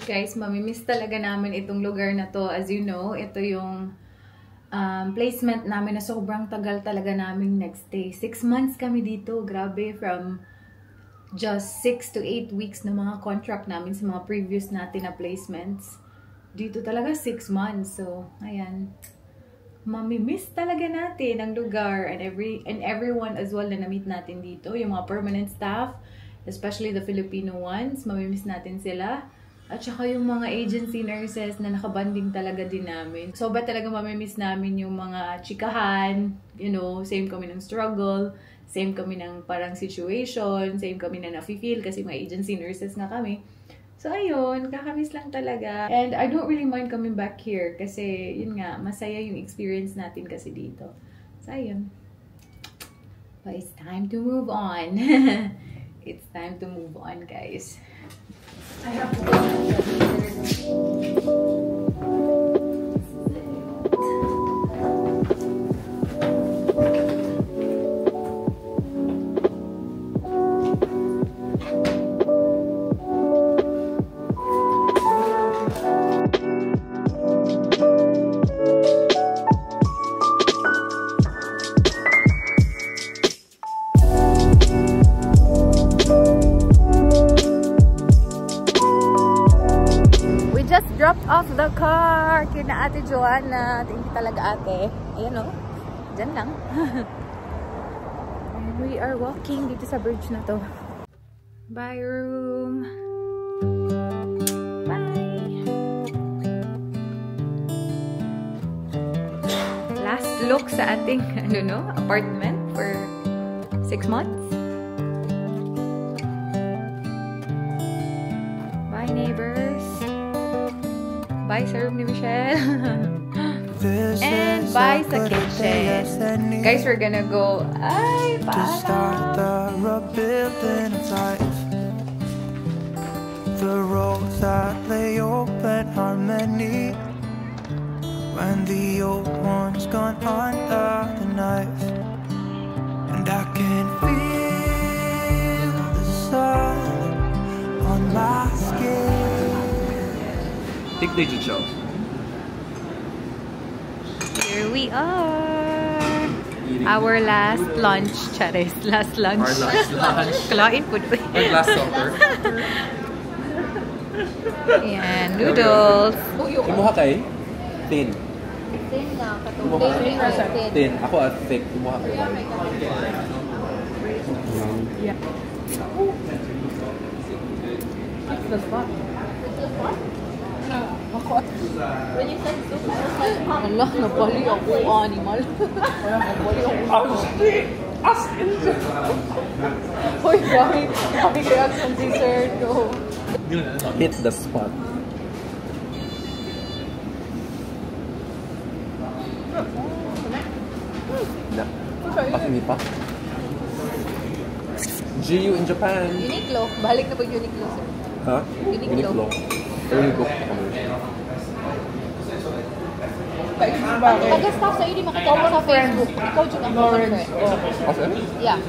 Guys, mamimiss talaga namin itong lugar na to. As you know, ito yung placement namin na sobrang tagal talaga namin nagstay. 6 months kami dito. Grabe, from just 6 to 8 weeks na mga contract namin sa mga previous natin na placements. Dito talaga 6 months. So, ayan. Mamimiss talaga natin ang lugar and everyone as well na na-meet natin dito. Yung mga permanent staff, especially the Filipino ones, mamimiss natin sila. At saka yung mga agency nurses na nakabanding talaga din namin. So, ba talaga mamimiss namin yung mga chikahan, you know, same kami ng struggle, same kami ng parang situation, same kami na nafe-feel kasi mga agency nurses nga kami. So, ayun, kakamiss lang talaga. And I don't really mind coming back here kasi, yun nga, masaya yung experience natin kasi dito. So, ayun. But it's time to move on. It's time to move on, guys. I have to dropped off the car kina Ate Joanna. Thank you talaga, ate. Ayan o. Diyan lang. And we are walking dito sa bridge na to. Bye, room. Bye. Last look sa ating apartment for 6 months. Bye, neighbors. Bye, Sir ni Michelle. And bye sa kitchen. Guys, we're gonna go. Ay, paalam. The roads that lay open are many. When the old one's gone under the knife, and I can feel the sun on my skin. They show. Here we are. Our last lunch, Charis. Last lunch. Our last lunch. Kalain po. Our last supper. Ayan, noodles. Kumuha kayo? Thin. Thin na. Katulad. Thin. Ako at thick. Kumuha kayo. Yeah. What's the spot? What's the spot? When you said soup, I was like, Allah, napali ako, animal. Napali ako. Askin! Hoy, grabe reaction si Sir. Go. Hit the spot. No. Hindi pa. GU in Japan. Uniqlo. Balik na pag Uniqlo, sir. Ha? Uniqlo. Uniqlo. Pag-staff sa iyo, makita mo sa Facebook. Ikaw dyan ang friend. Yeah.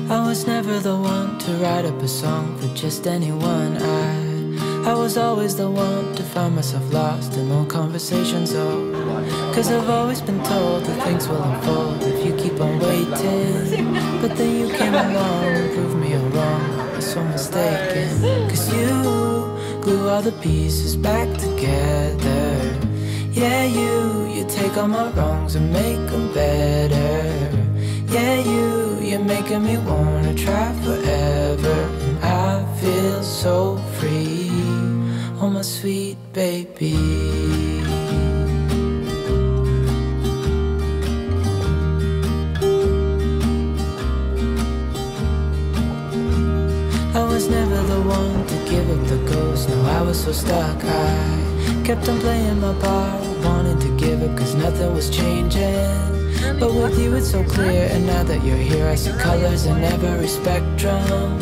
I was never the one to write up a song for just anyone. I was always the one to find myself lost in long conversations. Oh, cause I've always been told that things will unfold if you keep on waiting. But then you came along and proved me wrong. I was so mistaken. Cause you glue all the pieces back together. Yeah, you take all my wrongs and make them better. Yeah, you're making me wanna try forever. And I feel so free, oh my sweet baby. I was never the one to give up the ghost. No, I was so stuck. I kept on playing my part, wanting to give up cause nothing was changing. But with you it's so clear, and now that you're here I see colors in every spectrum.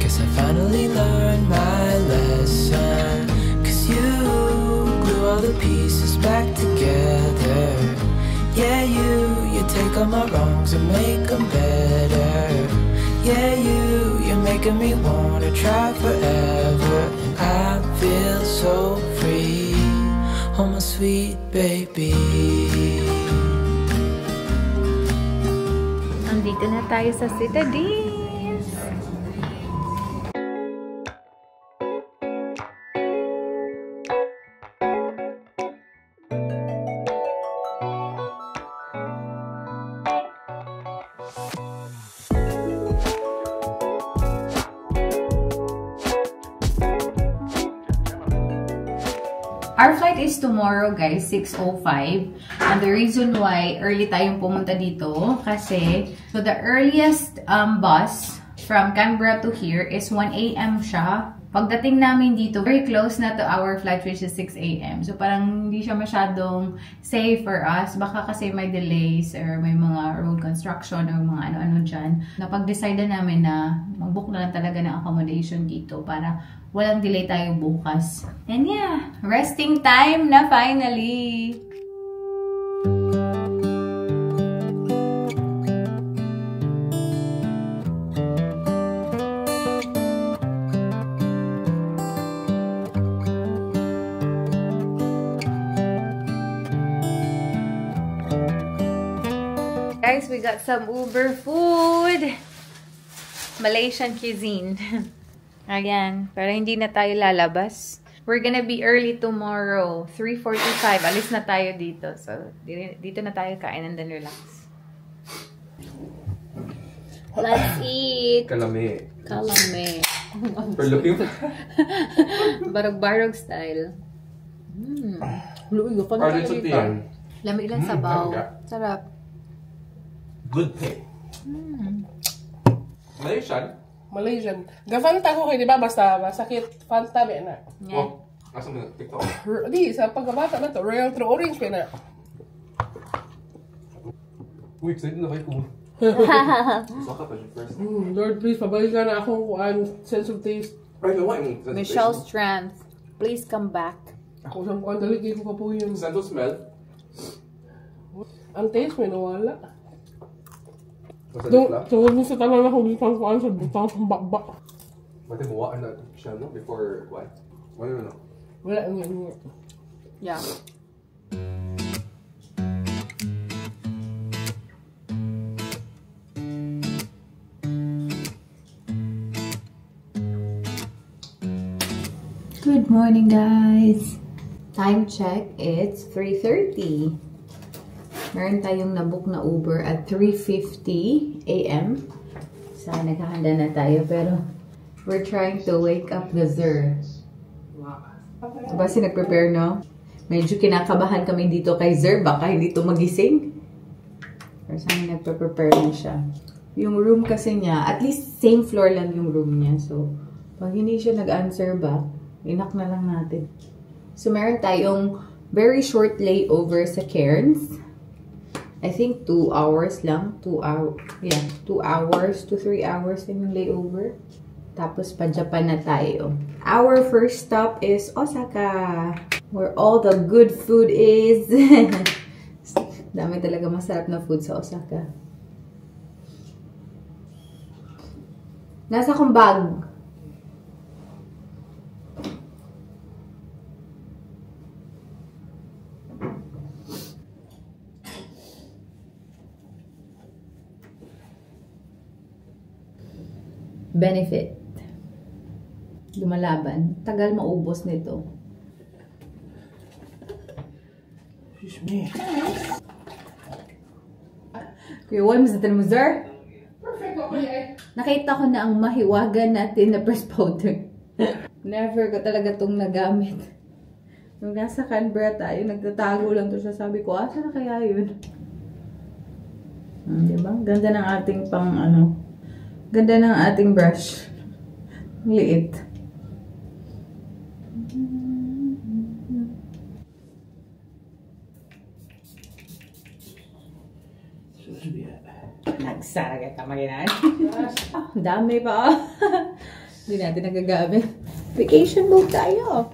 Guess I finally learned my lesson. Cause you glue all the pieces back together. Yeah, you take all my wrongs and make them better. Yeah, you're making me wanna try forever. And I feel so free, oh my sweet baby. Andito na tayo sa Citadines. Our flight is tomorrow, guys, 6:05. And the reason why early tayong pumunta dito, kasi, so the earliest bus from Canberra to here is 1 a.m. siya. Pagdating namin dito, very close na to our flight, which is 6 a.m. So parang hindi siya masyadong safe for us. Baka kasi may delays or may mga road construction or mga ano-ano dyan. Napag-decide na namin na mag-book na lang talaga ng accommodation dito para walang delay tayo bukas. And yeah, resting time na finally! Guys, we got some Uber food. Malaysian cuisine. Ayan, pero hindi na tayo lalabas. We're gonna be early tomorrow. 3:45. Alis na tayo dito. So, dito na tayo kain and then relax. Let's eat! Kalame. Kalame. For looking for... Barog-barog style. Pardon sa tiyan. Lami lang sabaw. Sarap. Good pay. Malaysian? Malaysian. Gafanta ko kayo, di ba? Basta masakit. Fanta, ba na? Yeah. Oh, nasa mo na TikTok? Di, sa pagkabata na to. Royal True Orange, ba na? Uy, excited na kayo kung... Baka pa siya first. Lord, please, pabalikan na akong sense of taste. Ay, no, I'm... Michelle Strength, please come back. Ako siyang kuhan, dalig ko ka po yun. Sense of smell? Ang taste, may nawala. Basta Doon, lang? tungkol mo sa tanan ako dito ang kuhan sa butang sa bakbak. Mati buwaan na siya, no? Before what? Ano na? Wala, nga. Yeah. Good morning, guys. Time check, it's 3:30. Meron tayong nabook na Uber at 3:50 a.m. Sana naghahanda na tayo, pero we're trying to wake up the Zer. Diba si nag-prepare, no? Medyo kinakabahan kami dito kay Zer, baka hindi ito magising. Pero sana nagpe-prepare na siya. Yung room kasi niya, at least same floor lang yung room niya. So, pag hindi siya nag-answer back, inak na lang natin. So, meron tayong very short layover sa Cairns. I think 2 hours lang. 2 hours. Yeah, 2 hours to 3 hours din yung layover. Tapos, pa Japan na tayo. Our first stop is Osaka, where all the good food is. Dami talaga masarap na food sa Osaka. Nasa kong bag. Benefit. Lumalaban. Tagal maubos nito. Excuse me. Kuya Juan, masatan mo, sir? Perfect ako yan. Nakita ko na ang mahiwagan natin na press powder. Never ko talaga itong nagamit. Nung nasa Canberra tayo, nagtatago lang to siya. Sabi ko, asa na kaya yun? Diba? Ganda ng ating ganda ng ating brush. Liit. Nagsara ka maganan. Dami pa. Hindi natin nagagamit. Vacation mode tayo.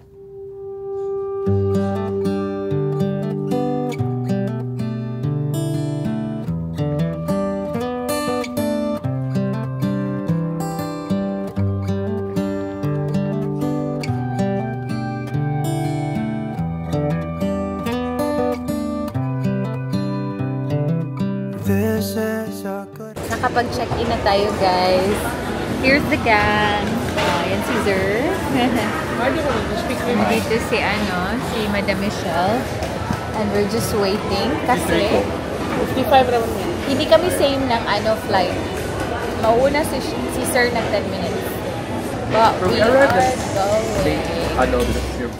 nakapag-check-in na tayo, guys. Here's the gang. Ayan si Zer. Dito si Madam Michelle. And we're just waiting kasi 55 naman yan. hindi kami same ng flight. Mauuna si Sir ng 10 minutes. But we are going. I know this is your...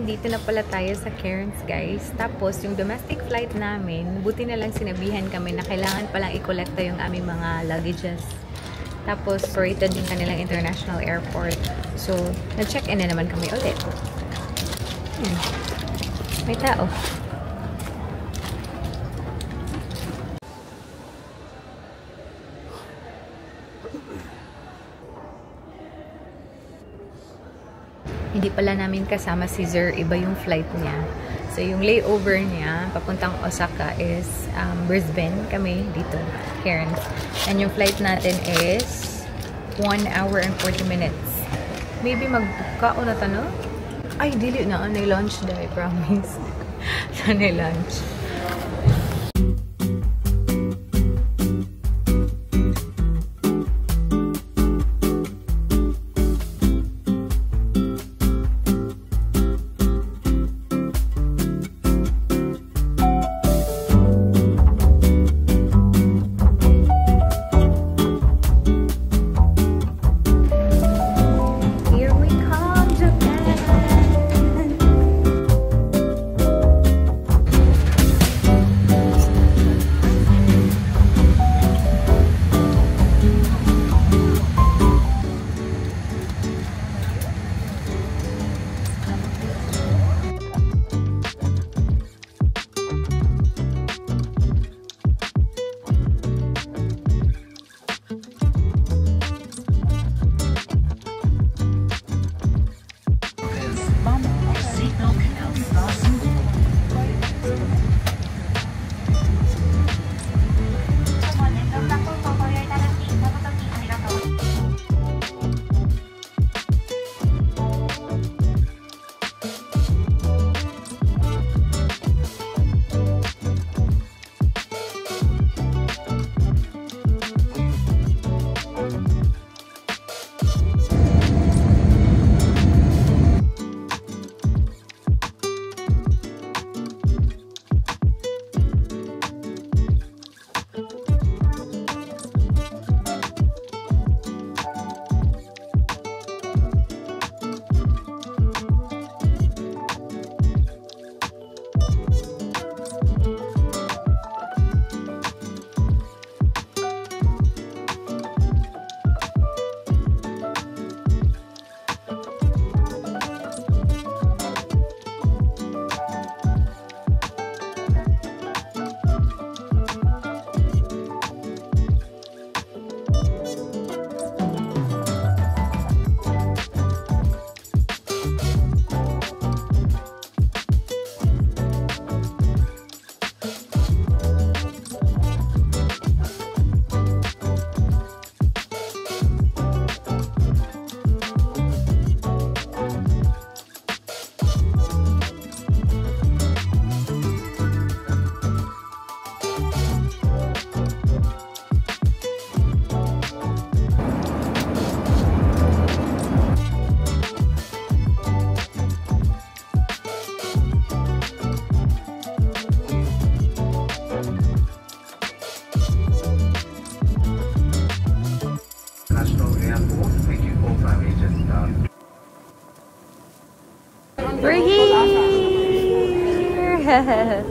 Dito na pala tayo sa Cairns, guys. Tapos, yung domestic flight namin, buti na lang sinabihan kami na kailangan palang i-collecta yung aming mga luggages. Tapos, rated yung kanilang international airport. So, nag-check-in na naman kami ulit. May tao. Hindi pala namin kasama si Zer, iba yung flight niya. So, yung layover niya, papuntang Osaka is Brisbane, kami dito, Cairns. And yung flight natin is 1 hour and 40 minutes. Maybe magkaon na tano? Ay, dili na. Anay lunch na, I promise. Anay lunch. We're here!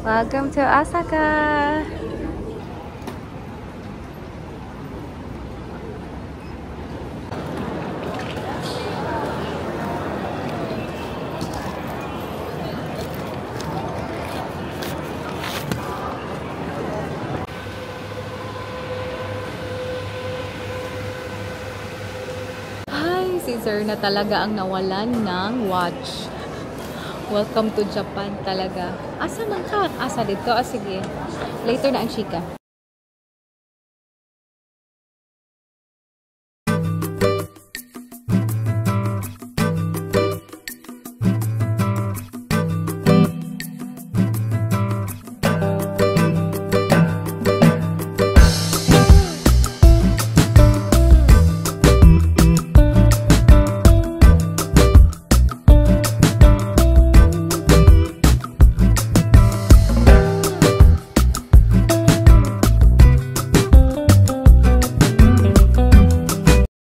Welcome to Osaka! Si Sir na talaga ang nawalan ng watch. Welcome to Japan talaga. Asa man ka? Asa dito? Sige. Later na ang chika.